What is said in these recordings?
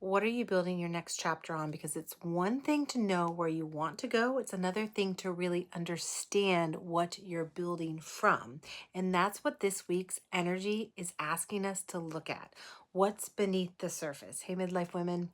What are you building your next chapter on? Because it's one thing to know where you want to go, it's another thing to really understand what you're building from. And that's what this week's energy is asking us to look at. What's beneath the surface? Hey, midlife women.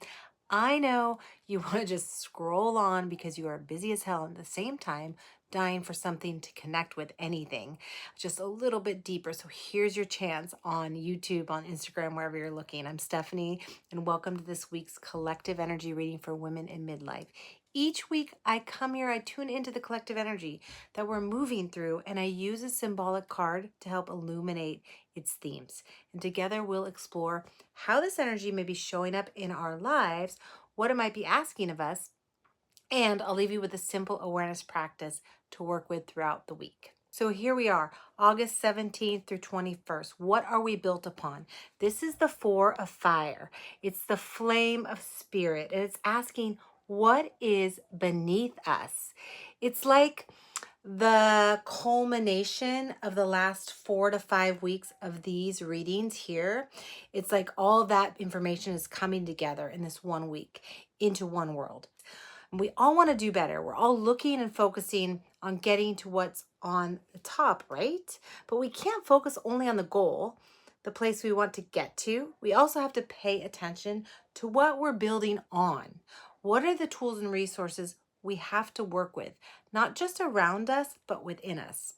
I know you want to just scroll on because you are busy as hell, and at the same time, dying for something to connect with anything just a little bit deeper. So here's your chance on YouTube, on Instagram, wherever you're looking. I'm Stephanie, and welcome to this week's collective energy reading for women in midlife. Each week I come here, I tune into the collective energy that we're moving through, and I use a symbolic card to help illuminate its themes. And together we'll explore how this energy may be showing up in our lives, what it might be asking of us, and I'll leave you with a simple awareness practice to work with throughout the week. So here we are, August 17th through 21st. What are we built upon? This is the Four of Fire. It's the flame of spirit, and it's asking what is beneath us. It's like the culmination of the last 4 to 5 weeks of these readings here. It's like all that information is coming together in this one week into one world. And we all want to do better. We're all looking and focusing on getting to what's on the top, right? But we can't focus only on the goal, the place we want to get to. We also have to pay attention to what we're building on. What are the tools and resources we have to work with, not just around us, but within us?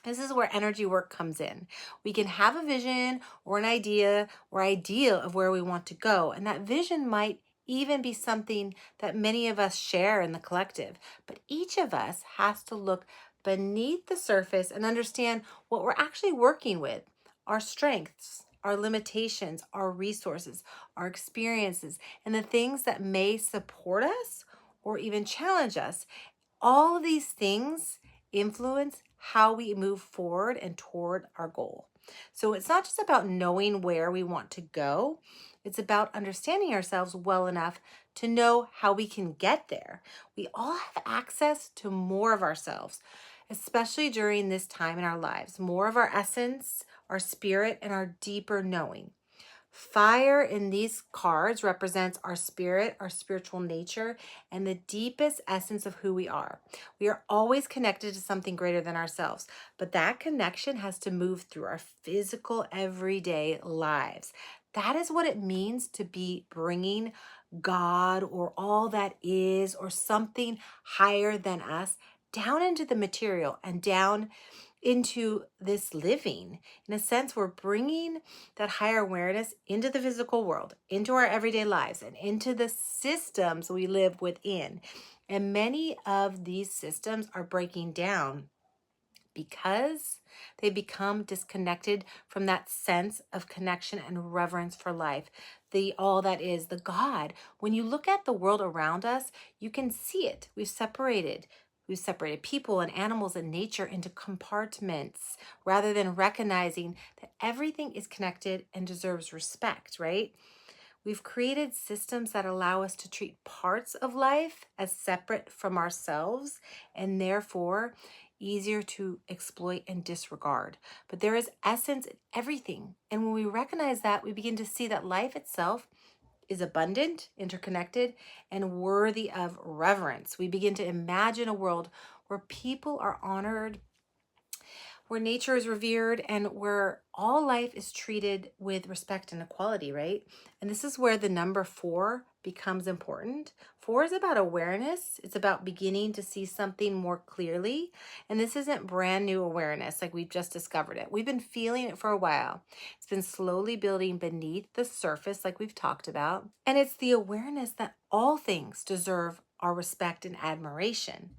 This is where energy work comes in. We can have a vision or an idea or idea of where we want to go, and that vision might even be something that many of us share in the collective. But each of us has to look beneath the surface and understand what we're actually working with, our strengths, our limitations, our resources, our experiences, and the things that may support us or even challenge us. All of these things influence how we move forward and toward our goal. So it's not just about knowing where we want to go, it's about understanding ourselves well enough to know how we can get there. We all have access to more of ourselves, especially during this time in our lives, more of our essence, our spirit, and our deeper knowing. Fire in these cards represents our spirit, our spiritual nature, and the deepest essence of who we are. We are always connected to something greater than ourselves, but that connection has to move through our physical, everyday lives. That is what it means to be bringing God or all that is or something higher than us down into the material and down into this living. In a sense, we're bringing that higher awareness into the physical world, into our everyday lives, and into the systems we live within. And many of these systems are breaking down because they become disconnected from that sense of connection and reverence for life, the all that is, the God. When you look at the world around us, you can see it. We've separated people and animals and nature into compartments rather than recognizing that everything is connected and deserves respect, right? We've created systems that allow us to treat parts of life as separate from ourselves and therefore easier to exploit and disregard. But there is essence in everything. And when we recognize that, we begin to see that life itself is abundant, interconnected, and worthy of reverence. We begin to imagine a world where people are honored, where nature is revered, and where all life is treated with respect and equality, right? And this is where the number 4 becomes important. 4 is about awareness. It's about beginning to see something more clearly. And this isn't brand new awareness like we've just discovered it. We've been feeling it for a while. It's been slowly building beneath the surface like we've talked about. And it's the awareness that all things deserve our respect and admiration.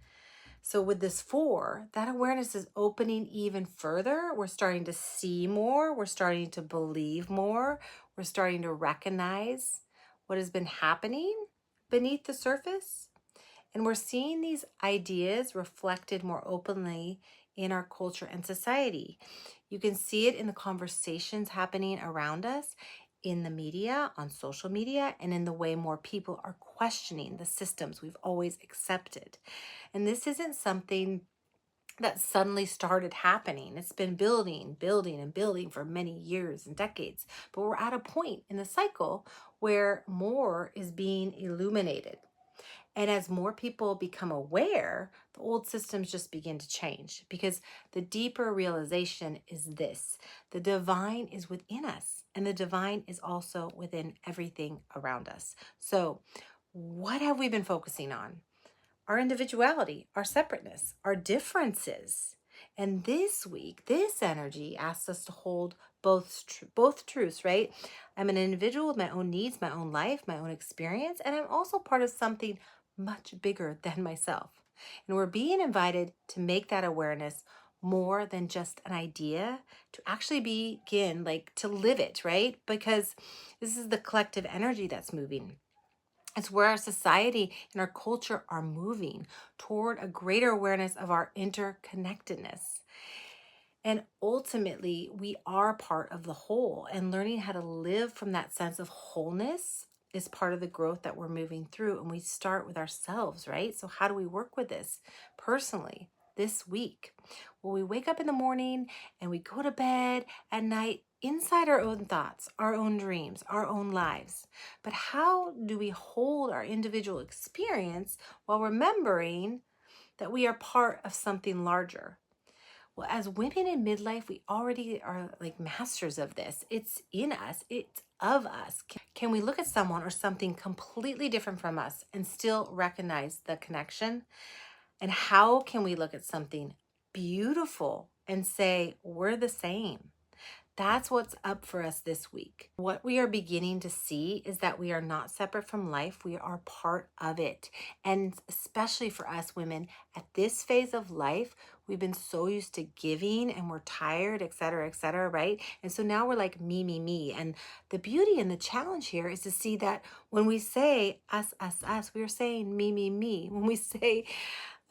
So with this 4, that awareness is opening even further. We're starting to see more. We're starting to believe more. We're starting to recognize what has been happening beneath the surface. And we're seeing these ideas reflected more openly in our culture and society. You can see it in the conversations happening around us, in the media, on social media, and in the way more people are questioning the systems we've always accepted. And this isn't something that suddenly started happening. It's been building, building, and building for many years and decades. But we're at a point in the cycle where more is being illuminated. And as more people become aware, the old systems just begin to change because the deeper realization is this: the divine is within us, and the divine is also within everything around us. So, what have we been focusing on? Our individuality, our separateness, our differences. And this week, this energy asks us to hold both truths, right? I'm an individual with my own needs, my own life, my own experience, and I'm also part of something much bigger than myself. And we're being invited to make that awareness more than just an idea, to actually begin like to live it, right? Because this is the collective energy that's moving. It's where our society and our culture are moving toward a greater awareness of our interconnectedness. And ultimately, we are part of the whole, and learning how to live from that sense of wholeness is part of the growth that we're moving through. And we start with ourselves, right? So, how do we work with this personally this week? Well, we wake up in the morning and we go to bed at night inside our own thoughts, our own dreams, our own lives. But how do we hold our individual experience while remembering that we are part of something larger? Well, as women in midlife, we already are like masters of this. It's in us, it's of us. Can we look at someone or something completely different from us and still recognize the connection? And how can we look at something beautiful and say, we're the same? That's what's up for us this week. What we are beginning to see is that we are not separate from life. We are part of it. And especially for us women at this phase of life, we've been so used to giving and we're tired, et cetera, right? And so now we're like me. And the beauty and the challenge here is to see that when we say us, we are saying me. When we say,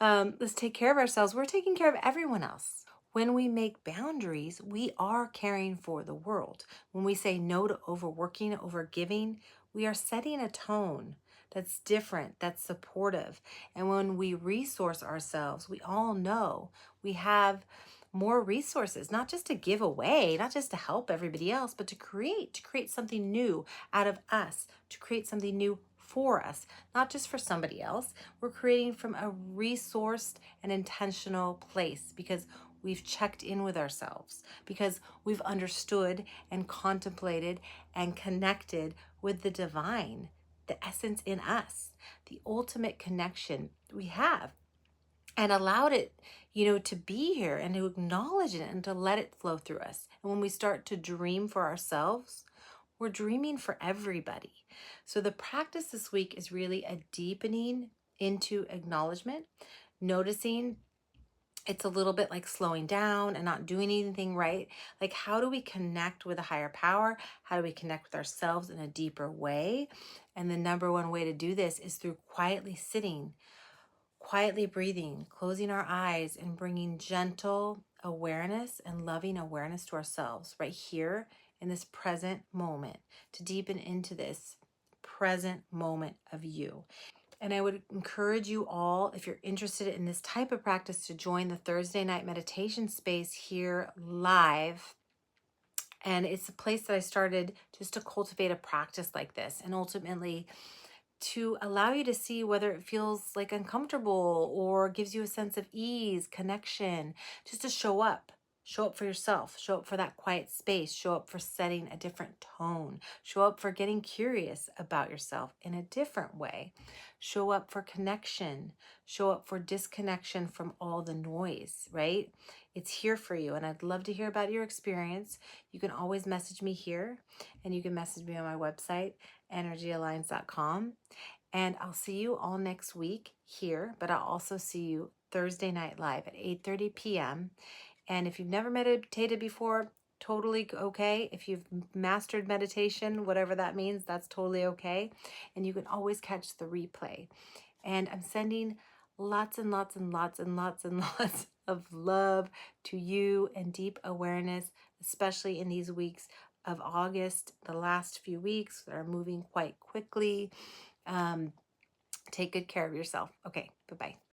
let's take care of ourselves, we're taking care of everyone else. When we make boundaries, we are caring for the world. When we say no to overworking, overgiving, we are setting a tone that's different, that's supportive. And when we resource ourselves, we all know we have more resources, not just to give away, not just to help everybody else, but to create something new out of us, to create something new for us, not just for somebody else. We're creating from a resourced and intentional place because we've checked in with ourselves, because we've understood and contemplated and connected with the divine, the essence in us, the ultimate connection we have, and allowed it, to be here and to acknowledge it and to let it flow through us. And when we start to dream for ourselves, we're dreaming for everybody. So the practice this week is really a deepening into acknowledgement, noticing it's a little bit like slowing down and not doing anything, right? Like, how do we connect with a higher power? How do we connect with ourselves in a deeper way? And the number one way to do this is through quietly sitting, quietly breathing, closing our eyes, and bringing gentle awareness and loving awareness to ourselves right here in this present moment, to deepen into this present moment of you. And I would encourage you all, if you're interested in this type of practice, to join the Thursday night meditation space here live. And it's a place that I started just to cultivate a practice like this, and ultimately to allow you to see whether it feels like uncomfortable or gives you a sense of ease, connection, just to show up. Show up for yourself, show up for that quiet space, show up for setting a different tone, show up for getting curious about yourself in a different way, show up for connection, show up for disconnection from all the noise, right? It's here for you. And I'd love to hear about your experience. You can always message me here, and you can message me on my website, energyalliance.com. And I'll see you all next week here, but I'll also see you Thursday night live at 8:30 p.m. And if you've never meditated before, totally okay. If you've mastered meditation, whatever that means, that's totally okay. And you can always catch the replay. And I'm sending lots and lots and lots and lots and lots of love to you and deep awareness, especially in these weeks of August, the last few weeks that are moving quite quickly. Take good care of yourself. Okay, bye-bye.